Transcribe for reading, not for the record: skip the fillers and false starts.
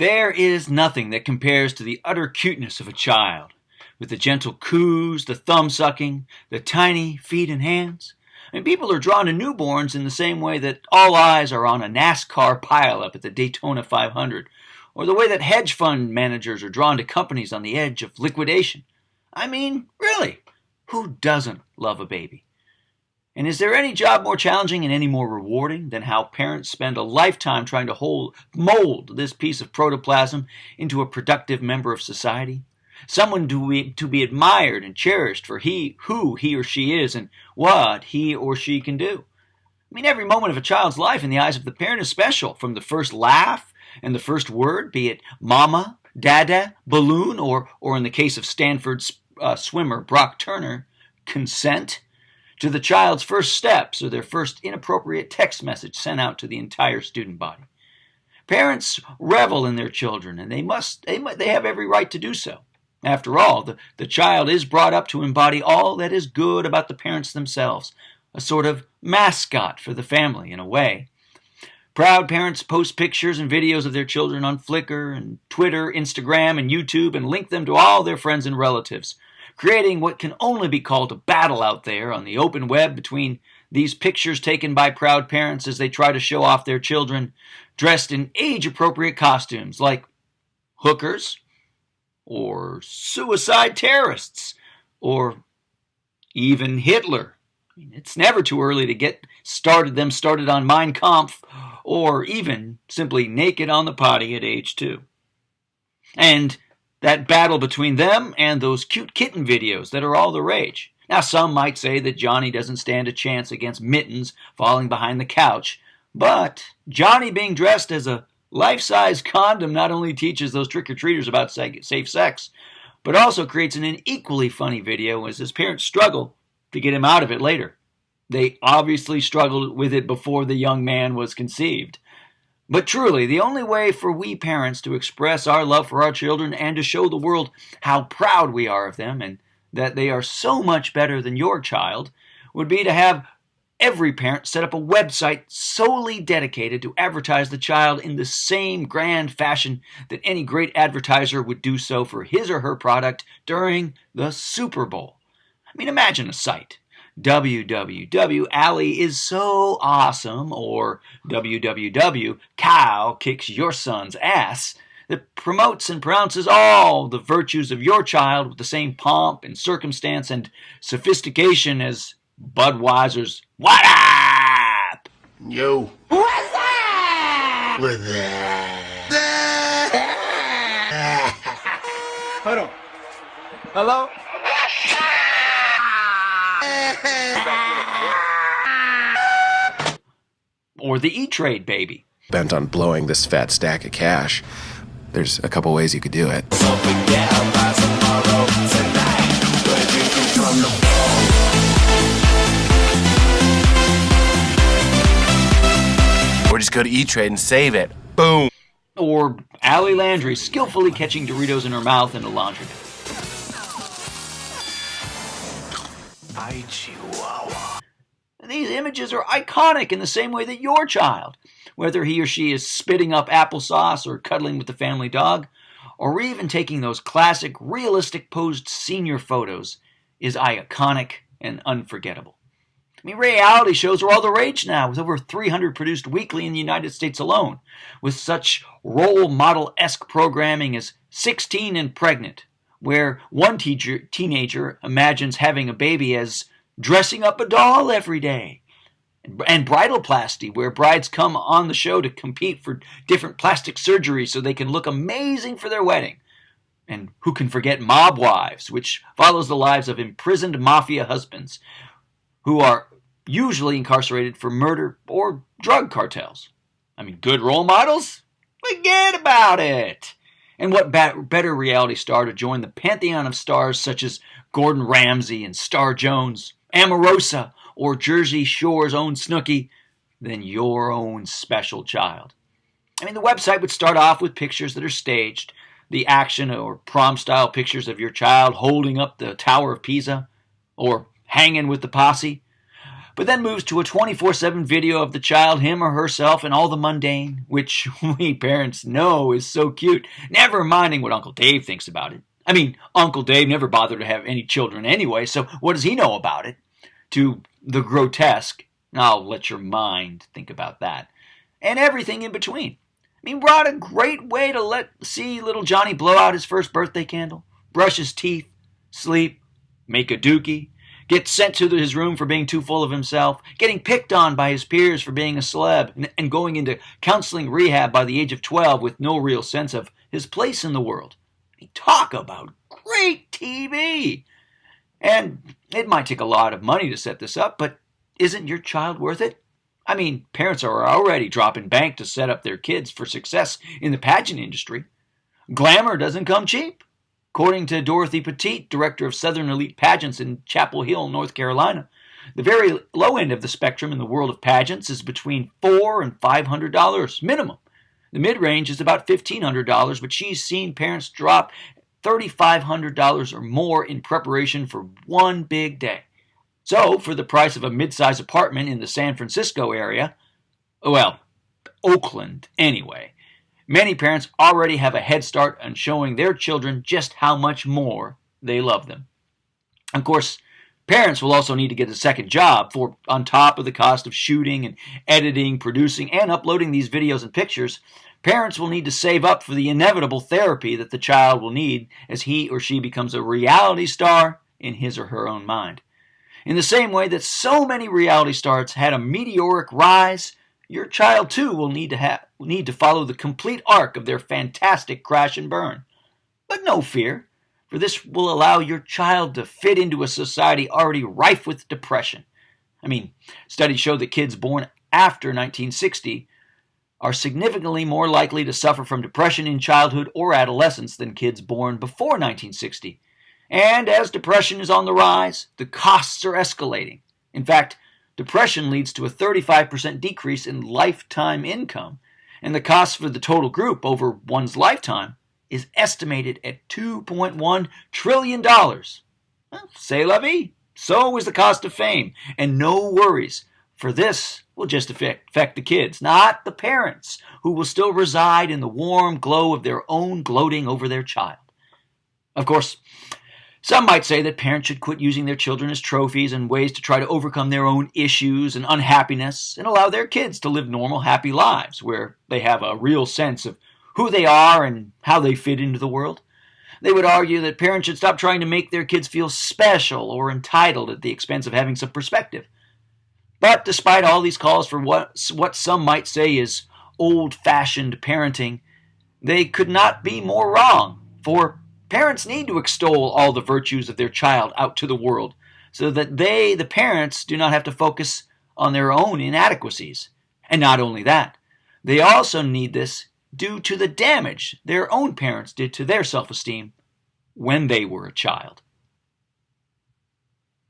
There is nothing that compares to the utter cuteness of a child, with the gentle coos, the thumb-sucking, the tiny feet and hands. And people are drawn to newborns in the same way that all eyes are on a NASCAR pileup at the Daytona 500, or the way that hedge fund managers are drawn to companies on the edge of liquidation. I mean, really, who doesn't love a baby? And is there any job more challenging and any more rewarding than how parents spend a lifetime trying to mold this piece of protoplasm into a productive member of society? Someone to be admired and cherished for who he or she is and what he or she can do. I mean, every moment of a child's life in the eyes of the parent is special, from the first laugh and the first word, be it mama, dada, balloon, or in the case of Stanford swimmer Brock Turner, consent, to the child's first steps or their first inappropriate text message sent out to the entire student body. Parents revel in their children, and they have every right to do so. After all, the child is brought up to embody all that is good about the parents themselves, a sort of mascot for the family in a way. Proud parents post pictures and videos of their children on Flickr and Twitter, Instagram, and YouTube and link them to all their friends and relatives, creating what can only be called a battle out there on the open web between these pictures taken by proud parents as they try to show off their children dressed in age-appropriate costumes like hookers or suicide terrorists or even Hitler. I mean, it's never too early to get them started on Mein Kampf or even simply naked on the potty at age 2. And that battle between them and those cute kitten videos that are all the rage. Now, some might say that Johnny doesn't stand a chance against Mittens falling behind the couch, but Johnny being dressed as a life-size condom not only teaches those trick-or-treaters about safe sex, but also creates an equally funny video as his parents struggle to get him out of it later. They obviously struggled with it before the young man was conceived. But truly, the only way for we parents to express our love for our children and to show the world how proud we are of them and that they are so much better than your child would be to have every parent set up a website solely dedicated to advertise the child in the same grand fashion that any great advertiser would do so for his or her product during the Super Bowl. I mean, imagine a site. www. Allie is so awesome, or www. Cow kicks your son's ass, that promotes and pronounces all the virtues of your child with the same pomp and circumstance and sophistication as Budweiser's "What up?" Yo. What's up? What's up? Hold on. Hello? Or the E-Trade baby. Bent on blowing this fat stack of cash. There's a couple ways you could do it. So forget about tomorrow, tonight. We're drinking from the Or just go to E-Trade and save it. Boom. Or Allie Landry skillfully catching Doritos in her mouth in a laundromat. Ay, Chihuahua. These images are iconic in the same way that your child, whether he or she is spitting up applesauce or cuddling with the family dog, or even taking those classic, realistic posed senior photos, is iconic and unforgettable. I mean, reality shows are all the rage now, with over 300 produced weekly in the United States alone, with such role model-esque programming as 16 and Pregnant, where one teenager imagines having a baby as dressing up a doll every day, and Bridalplasty, where brides come on the show to compete for different plastic surgeries so they can look amazing for their wedding. And who can forget Mob Wives, which follows the lives of imprisoned mafia husbands who are usually incarcerated for murder or drug cartels. I mean, good role models? Forget about it! And what better reality star to join the pantheon of stars such as Gordon Ramsay and Star Jones, Omarosa, or Jersey Shore's own Snooki than your own special child? I mean, the website would start off with pictures that are staged, the action or prom-style pictures of your child holding up the Tower of Pisa or hanging with the posse. but then moves to a 24/7 video of the child, him or herself, and all the mundane, which we parents know is so cute, never minding what Uncle Dave thinks about it. I mean, Uncle Dave never bothered to have any children anyway, so what does he know about it? To the grotesque, I'll let your mind think about that, and everything in between. I mean, what a great way to see little Johnny blow out his first birthday candle, brush his teeth, sleep, make a dookie, get sent to his room for being too full of himself, getting picked on by his peers for being a celeb, and going into counseling rehab by the age of 12 with no real sense of his place in the world. I mean, talk about great TV! And it might take a lot of money to set this up, but isn't your child worth it? I mean, parents are already dropping bank to set up their kids for success in the pageant industry. Glamour doesn't come cheap. According to Dorothy Petit, director of Southern Elite Pageants in Chapel Hill, North Carolina, the very low end of the spectrum in the world of pageants is between $400 and $500 minimum. The mid-range is about $1,500, but she's seen parents drop $3,500 or more in preparation for one big day. So, for the price of a mid-size apartment in the San Francisco area, well, Oakland anyway, many parents already have a head start on showing their children just how much more they love them. Of course, parents will also need to get a second job, for on top of the cost of shooting and editing, producing, and uploading these videos and pictures, parents will need to save up for the inevitable therapy that the child will need as he or she becomes a reality star in his or her own mind. In the same way that so many reality stars had a meteoric rise, your child too will need to follow the complete arc of their fantastic crash and burn. But no fear, for this will allow your child to fit into a society already rife with depression. I mean, studies show that kids born after 1960 are significantly more likely to suffer from depression in childhood or adolescence than kids born before 1960. And as depression is on the rise, the costs are escalating. In fact, depression leads to a 35% decrease in lifetime income, and the cost for the total group over one's lifetime is estimated at $2.1 trillion. Well, c'est la vie. So is the cost of fame, and no worries, for this will just affect the kids, not the parents, who will still reside in the warm glow of their own gloating over their child. Of course, some might say that parents should quit using their children as trophies and ways to try to overcome their own issues and unhappiness and allow their kids to live normal, happy lives where they have a real sense of who they are and how they fit into the world. They would argue that parents should stop trying to make their kids feel special or entitled at the expense of having some perspective. But despite all these calls for what some might say is old-fashioned parenting, they could not be more wrong, for parents need to extol all the virtues of their child out to the world so that they, the parents, do not have to focus on their own inadequacies. And not only that, they also need this due to the damage their own parents did to their self-esteem when they were a child.